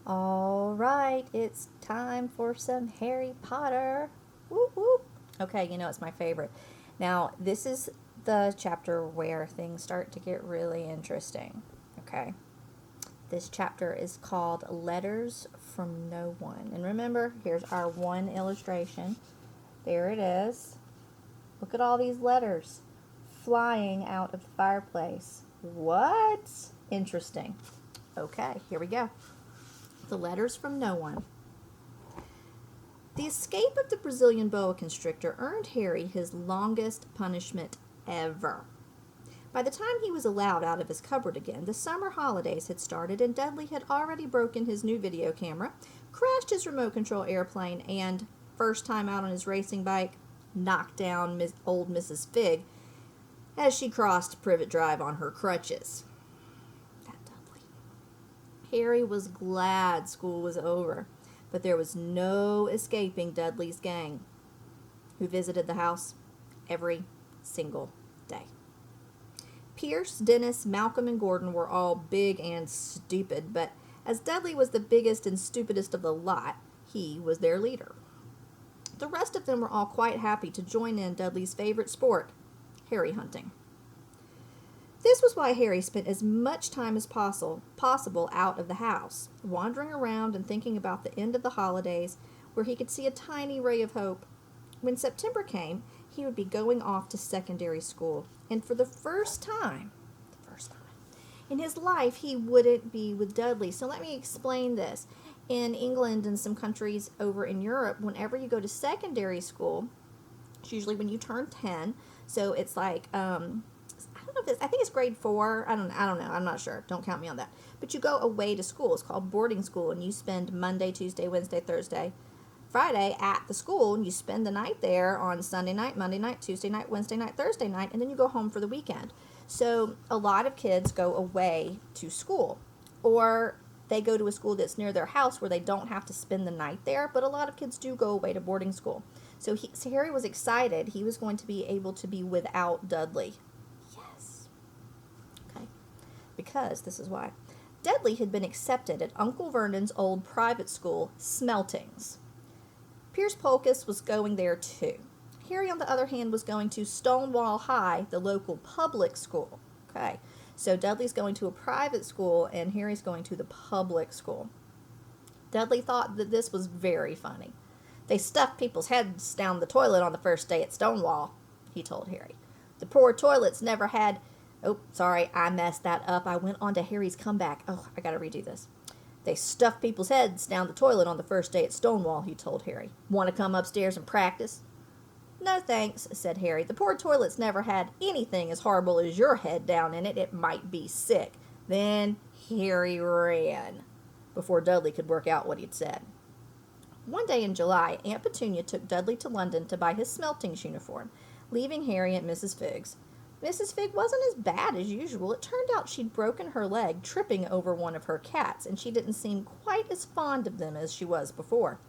All right, it's time for some Harry Potter. Whoop whoop. Okay, it's my favorite. Now, this is the chapter where things start to get really interesting. Okay. This chapter is called Letters from No One. And remember, here's our one illustration. There it is. Look at all these letters flying out of the fireplace. What? Interesting. Okay, here we go. The Letters from No One. The escape of the Brazilian boa constrictor earned Harry his longest punishment ever. By the time he was allowed out of his cupboard again, the summer holidays had started and Dudley had already broken his new video camera, crashed his remote control airplane, and, first time out on his racing bike, knocked down old Mrs. Figg as she crossed Privet Drive on her crutches. That Dudley. Harry was glad school was over, but there was no escaping Dudley's gang, who visited the house every single day. Pierce, Dennis, Malcolm, and Gordon were all big and stupid, but as Dudley was the biggest and stupidest of the lot, he was their leader. The rest of them were all quite happy to join in Dudley's favorite sport, Harry hunting. This was why Harry spent as much time as possible out of the house, wandering around and thinking about the end of the holidays, where he could see a tiny ray of hope. When September came, he would be going off to secondary school, and for the first time in his life, he wouldn't be with Dudley. So let me explain this. In England and some countries over in Europe, whenever you go to secondary school, it's usually when you turn 10. So it's like, I don't know if I think it's grade 4. I don't know. I'm not sure. Don't count me on that. But you go away to school. It's called boarding school, and you spend Monday, Tuesday, Wednesday, Thursday, Friday at the school, and you spend the night there on Sunday night, Monday night, Tuesday night, Wednesday night, Thursday night, and then you go home for the weekend. So a lot of kids go away to school, or they go to a school that's near their house where they don't have to spend the night there, but a lot of kids do go away to boarding school. So Harry was excited. He was going to be able to be without Dudley. Yes. Okay. Because, this is why. Dudley had been accepted at Uncle Vernon's old private school, Smeltings. Pierce Polkus was going there too. Harry, on the other hand, was going to Stonewall High, the local public school. Okay, so Dudley's going to a private school and Harry's going to the public school. Dudley thought that this was very funny. They stuffed people's heads down the toilet on the first day at Stonewall, he told Harry. The poor toilets never had... Oh, sorry, I messed that up. I went on to Harry's comeback. Oh, I gotta redo this. They stuffed people's heads down the toilet on the first day at Stonewall, he told Harry. Want to come upstairs and practice? No thanks, said Harry. The poor toilet's never had anything as horrible as your head down in it. It might be sick. Then Harry ran before Dudley could work out what he'd said. One day in July, Aunt Petunia took Dudley to London to buy his Smeltings uniform, leaving Harry at Mrs. Figg's. Mrs. Figg wasn't as bad as usual. It turned out she'd broken her leg tripping over one of her cats, and she didn't seem quite as fond of them as she was before.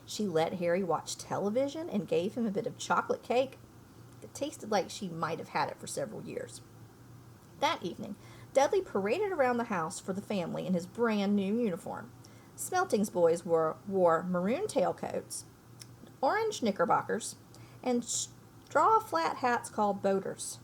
She let Harry watch television and gave him a bit of chocolate cake that tasted like she might have had it for several years. That evening, Dudley paraded around the house for the family in his brand new uniform. Smeltings boys wore maroon tailcoats, orange knickerbockers, and straw flat hats called boaters.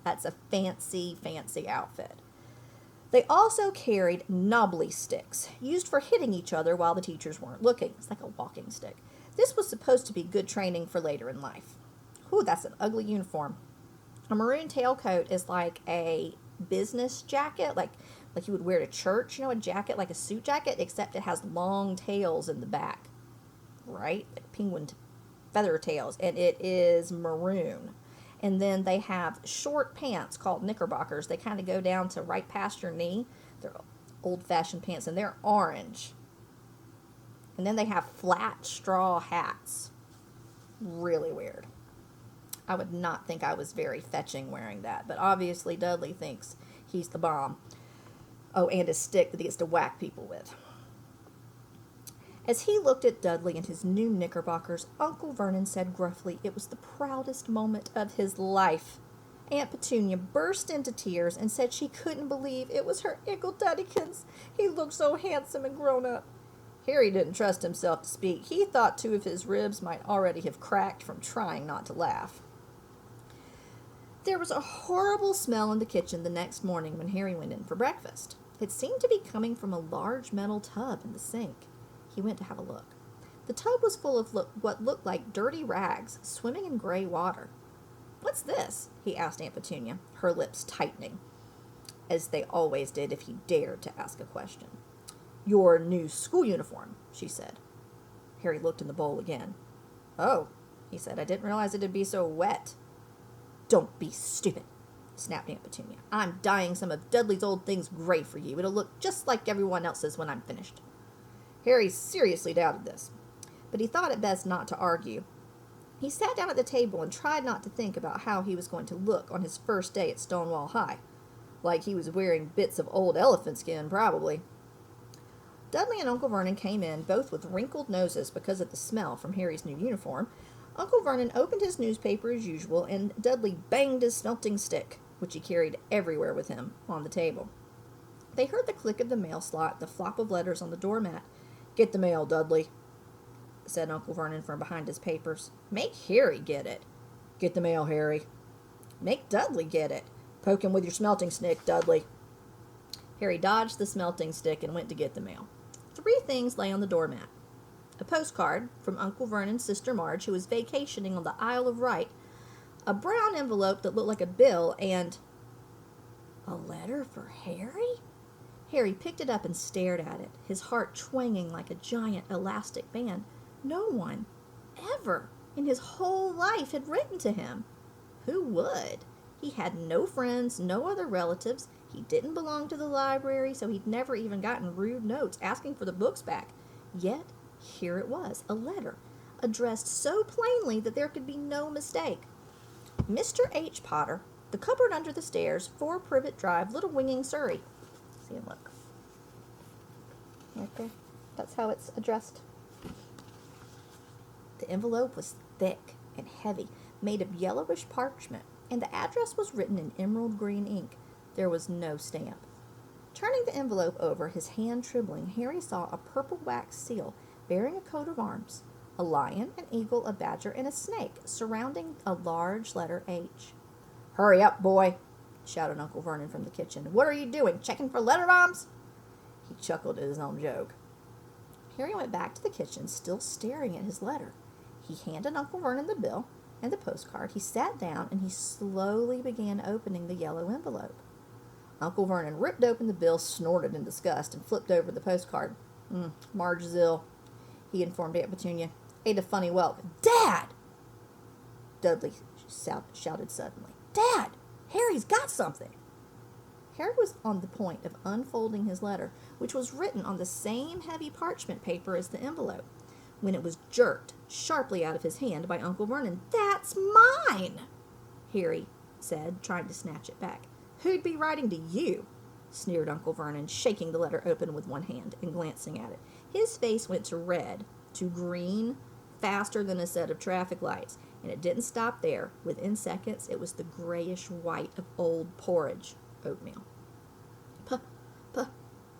That's a fancy, fancy outfit. They also carried knobbly sticks, used for hitting each other while the teachers weren't looking. It's like a walking stick. This was supposed to be good training for later in life. Ooh, that's an ugly uniform. A maroon tailcoat is like a business jacket, like you would wear to church, a jacket like a suit jacket, except it has long tails in the back, right? Like penguin feather tails, and it is maroon. And then they have short pants called knickerbockers. They kind of go down to right past your knee. They're old-fashioned pants, and they're orange. And then they have flat straw hats. Really weird. I would not think I was very fetching wearing that, but obviously Dudley thinks he's the bomb. Oh, and a stick that he gets to whack people with. As he looked at Dudley and his new knickerbockers, Uncle Vernon said gruffly it was the proudest moment of his life. Aunt Petunia burst into tears and said she couldn't believe it was her Uncle Duddykins. He looked so handsome and grown up. Harry didn't trust himself to speak. He thought two of his ribs might already have cracked from trying not to laugh. There was a horrible smell in the kitchen the next morning when Harry went in for breakfast. It seemed to be coming from a large metal tub in the sink. He went to have a look. The tub was full of what looked like dirty rags, swimming in gray water. "What's this?" he asked Aunt Petunia, her lips tightening, as they always did if he dared to ask a question. "Your new school uniform," she said. Harry looked in the bowl again. "Oh," he said, "I didn't realize it'd be so wet." "Don't be stupid," snapped Aunt Petunia. "I'm dyeing some of Dudley's old things gray for you. It'll look just like everyone else's when I'm finished." Harry seriously doubted this, but he thought it best not to argue. He sat down at the table and tried not to think about how he was going to look on his first day at Stonewall High. Like he was wearing bits of old elephant skin, probably. Dudley and Uncle Vernon came in, both with wrinkled noses because of the smell from Harry's new uniform. Uncle Vernon opened his newspaper as usual, and Dudley banged his smelting stick, which he carried everywhere with him, on the table. They heard the click of the mail slot, the flop of letters on the doormat. "Get the mail, Dudley," said Uncle Vernon from behind his papers. "Make Harry get it." "Get the mail, Harry." "Make Dudley get it." "Poke him with your smelting stick, Dudley." Harry dodged the smelting stick and went to get the mail. 3 things lay on the doormat. A postcard from Uncle Vernon's sister Marge, who was vacationing on the Isle of Wight, a brown envelope that looked like a bill, and a letter for Harry? Harry picked it up and stared at it, his heart twanging like a giant elastic band. No one, ever, in his whole life had written to him. Who would? He had no friends, no other relatives. He didn't belong to the library, so he'd never even gotten rude notes asking for the books back. Yet, here it was, a letter, addressed so plainly that there could be no mistake. Mr. H. Potter, The Cupboard Under the Stairs, 4 Privet Drive, Little Winging, Surrey. See and look. Right there. That's how it's addressed. The envelope was thick and heavy, made of yellowish parchment, and the address was written in emerald green ink. There was no stamp. Turning the envelope over, his hand trembling, Harry saw a purple wax seal bearing a coat of arms, a lion, an eagle, a badger, and a snake, surrounding a large letter H. "Hurry up, boy," shouted Uncle Vernon from the kitchen. "What are you doing, checking for letter bombs?" He chuckled at his own joke. Harry went back to the kitchen, still staring at his letter. He handed Uncle Vernon the bill and the postcard. He sat down, and he slowly began opening the yellow envelope. Uncle Vernon ripped open the bill, snorted in disgust, and flipped over the postcard. "Marge is ill," he informed Aunt Petunia. "Ate a funny whelp." "Dad!" Dudley shouted suddenly. "Dad! Harry's got something!" Harry was on the point of unfolding his letter, which was written on the same heavy parchment paper as the envelope, when it was jerked sharply out of his hand by Uncle Vernon. "That's mine!" Harry said, trying to snatch it back. "Who'd be writing to you?" sneered Uncle Vernon, shaking the letter open with one hand and glancing at it. His face went to red, to green, faster than a set of traffic lights, and it didn't stop there. Within seconds, it was the grayish white of old porridge, oatmeal.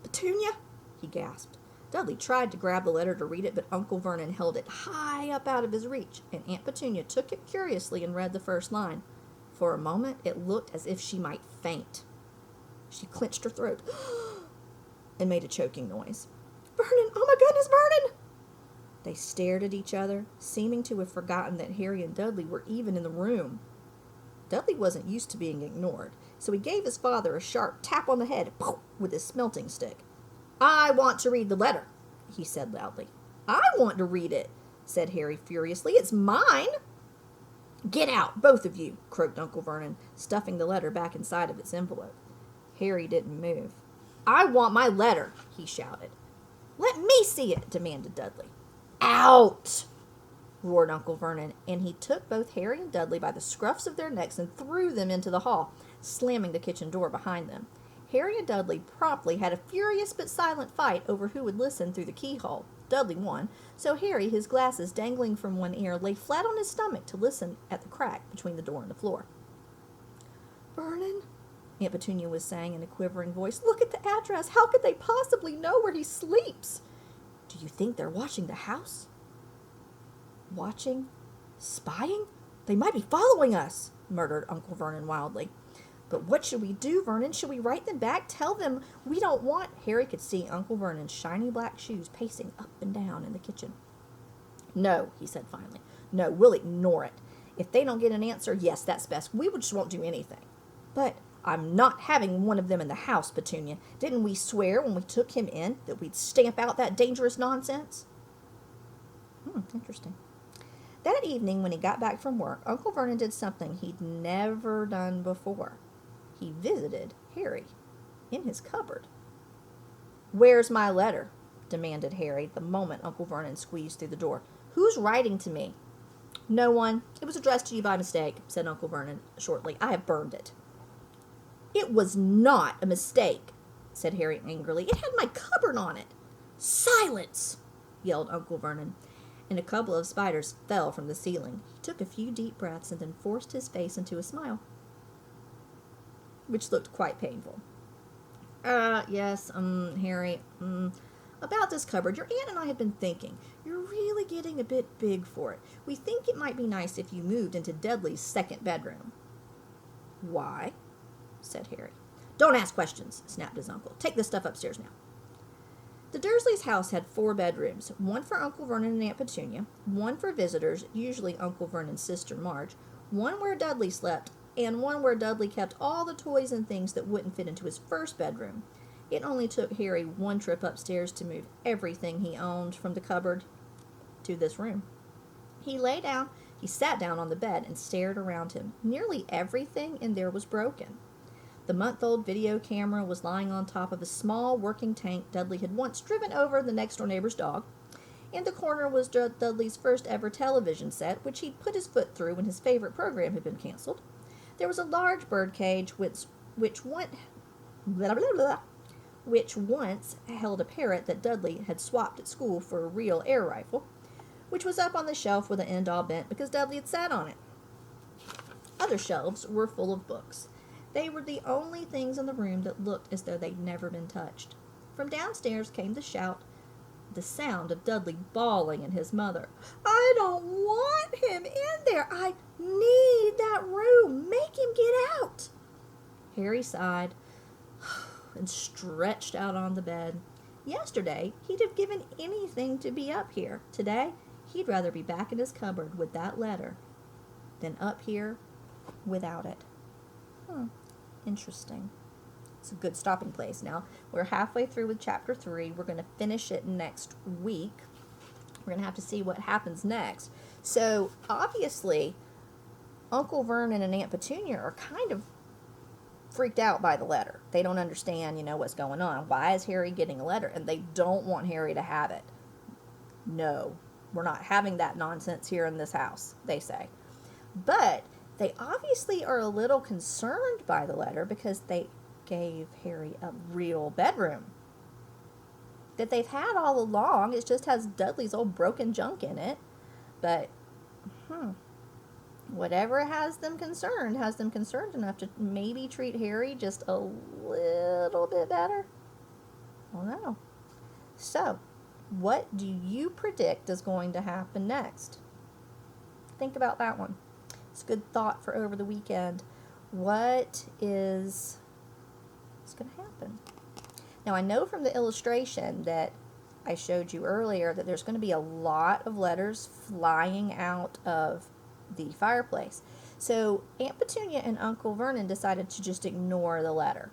"Petunia?" he gasped. Dudley tried to grab the letter to read it, but Uncle Vernon held it high up out of his reach, and Aunt Petunia took it curiously and read the first line. For a moment, it looked as if she might faint. She clenched her throat and made a choking noise. "Vernon! Oh, my goodness, Vernon!" They stared at each other, seeming to have forgotten that Harry and Dudley were even in the room. Dudley wasn't used to being ignored, so he gave his father a sharp tap on the head with his smelting stick. "I want to read the letter," he said loudly. "I want to read it," said Harry furiously. "It's mine." "Get out, both of you," croaked Uncle Vernon, stuffing the letter back inside of its envelope. Harry didn't move. "I want my letter," he shouted. "Let me see it," demanded Dudley. "Out!" roared Uncle Vernon, and he took both Harry and Dudley by the scruffs of their necks and threw them into the hall, slamming the kitchen door behind them. Harry and Dudley promptly had a furious but silent fight over who would listen through the keyhole. Dudley won, so Harry, his glasses dangling from one ear, lay flat on his stomach to listen at the crack between the door and the floor. "Vernon," Aunt Petunia was saying in a quivering voice, "look at the address. How could they possibly know where he sleeps?" "Do Do you think they're watching the house? Watching? Spying? They might be following us, murmured Uncle Vernon wildly. But what should we do, Vernon? Should we write them back? Tell them we don't want... Harry could see Uncle Vernon's shiny black shoes pacing up and down in the kitchen. No, he said finally. No, we'll ignore it. If they don't get an answer, yes, that's best. We just won't do anything. But I'm not having one of them in the house, Petunia. Didn't we swear when we took him in that we'd stamp out that dangerous nonsense? Interesting. That evening, when he got back from work, Uncle Vernon did something he'd never done before. He visited Harry in his cupboard. Where's my letter? Demanded Harry the moment Uncle Vernon squeezed through the door. Who's writing to me? No one. It was addressed to you by mistake, said Uncle Vernon shortly. I have burned it. It was not a mistake, said Harry angrily. It had my cupboard on it. Silence, yelled Uncle Vernon, and a couple of spiders fell from the ceiling. He took a few deep breaths and then forced his face into a smile, which looked quite painful. Yes, Harry, about this cupboard. Your aunt and I have been thinking. You're really getting a bit big for it. We think it might be nice if you moved into Dudley's second bedroom. Why? Said Harry. Don't ask questions, snapped his uncle. Take this stuff upstairs now. The Dursleys' house had 4 bedrooms, one for Uncle Vernon and Aunt Petunia, one for visitors, usually Uncle Vernon's sister Marge, one where Dudley slept, and one where Dudley kept all the toys and things that wouldn't fit into his first bedroom. It only took Harry one trip upstairs to move everything he owned from the cupboard to this room. He sat down on the bed and stared around him. Nearly everything in there was broken. The month-old video camera was lying on top of a small working tank Dudley had once driven over the next-door neighbor's dog. In the corner was Dudley's first-ever television set, which he'd put his foot through when his favorite program had been canceled. There was a large bird cage which once held a parrot that Dudley had swapped at school for a real air rifle, which was up on the shelf with an end all bent because Dudley had sat on it. Other shelves were full of books. They were the only things in the room that looked as though they'd never been touched. From downstairs came the sound of Dudley bawling at his mother. I don't want him in there. I need that room. Make him get out. Harry sighed and stretched out on the bed. Yesterday, he'd have given anything to be up here. Today, he'd rather be back in his cupboard with that letter than up here without it. Interesting. It's a good stopping place. Now, we're halfway through with Chapter 3. We're going to finish it next week. We're going to have to see what happens next. So, obviously, Uncle Vernon and Aunt Petunia are kind of freaked out by the letter. They don't understand, what's going on. Why is Harry getting a letter? And they don't want Harry to have it. No, we're not having that nonsense here in this house, they say. But they obviously are a little concerned by the letter because they gave Harry a real bedroom that they've had all along. It just has Dudley's old broken junk in it. But, whatever has them concerned enough to maybe treat Harry just a little bit better. I don't know. So, what do you predict is going to happen next? Think about that one. It's a good thought for over the weekend. What's going to happen? Now, I know from the illustration that I showed you earlier that there's going to be a lot of letters flying out of the fireplace. So Aunt Petunia and Uncle Vernon decided to just ignore the letter.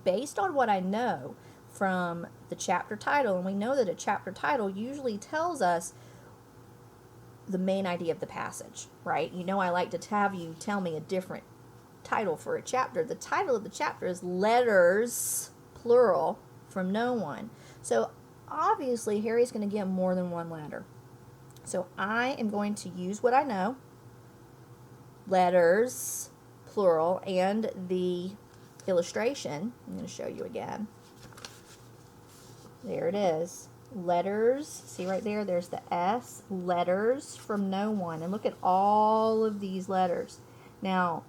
Based on what I know from the chapter title, and we know that a chapter title usually tells us the main idea of the passage, right? I like to have you tell me a different title for a chapter. The title of the chapter is Letters, plural, from No One. So obviously Harry's going to get more than one letter. So I am going to use what I know, letters, plural, and the illustration. I'm going to show you again. There it is. Letters, see right there, there's the S, letters from no one. And look at all of these letters. Now,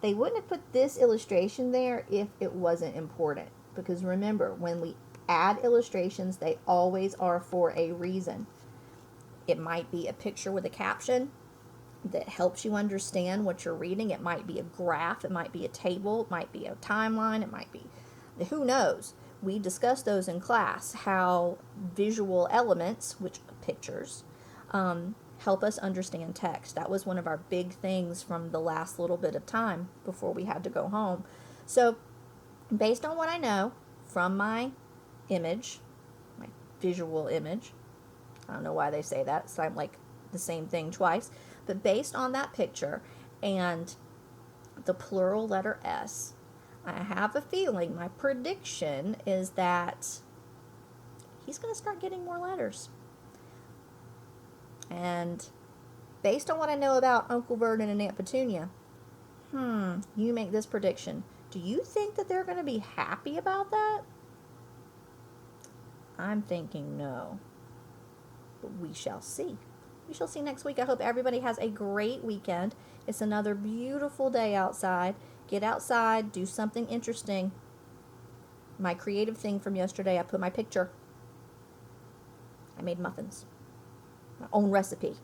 they wouldn't have put this illustration there if it wasn't important. Because remember, when we add illustrations, they always are for a reason. It might be a picture with a caption that helps you understand what you're reading. It might be a graph, it might be a table, it might be a timeline, it might be, who knows. We discussed those in class, how visual elements, which pictures, help us understand text. That was one of our big things from the last little bit of time before we had to go home. So based on what I know from my image, my visual image, I don't know why they say that, so I'm like the same thing twice, but based on that picture and the plural letter S, I have a feeling, my prediction is that he's going to start getting more letters. And based on what I know about Uncle Vernon and Aunt Petunia, you make this prediction. Do you think that they're going to be happy about that? I'm thinking no. But we shall see. We shall see next week. I hope everybody has a great weekend. It's another beautiful day outside. Get outside, do something interesting. My creative thing from yesterday, I put my picture. I made muffins. My own recipe.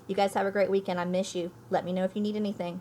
You guys have a great weekend. I miss you. Let me know if you need anything.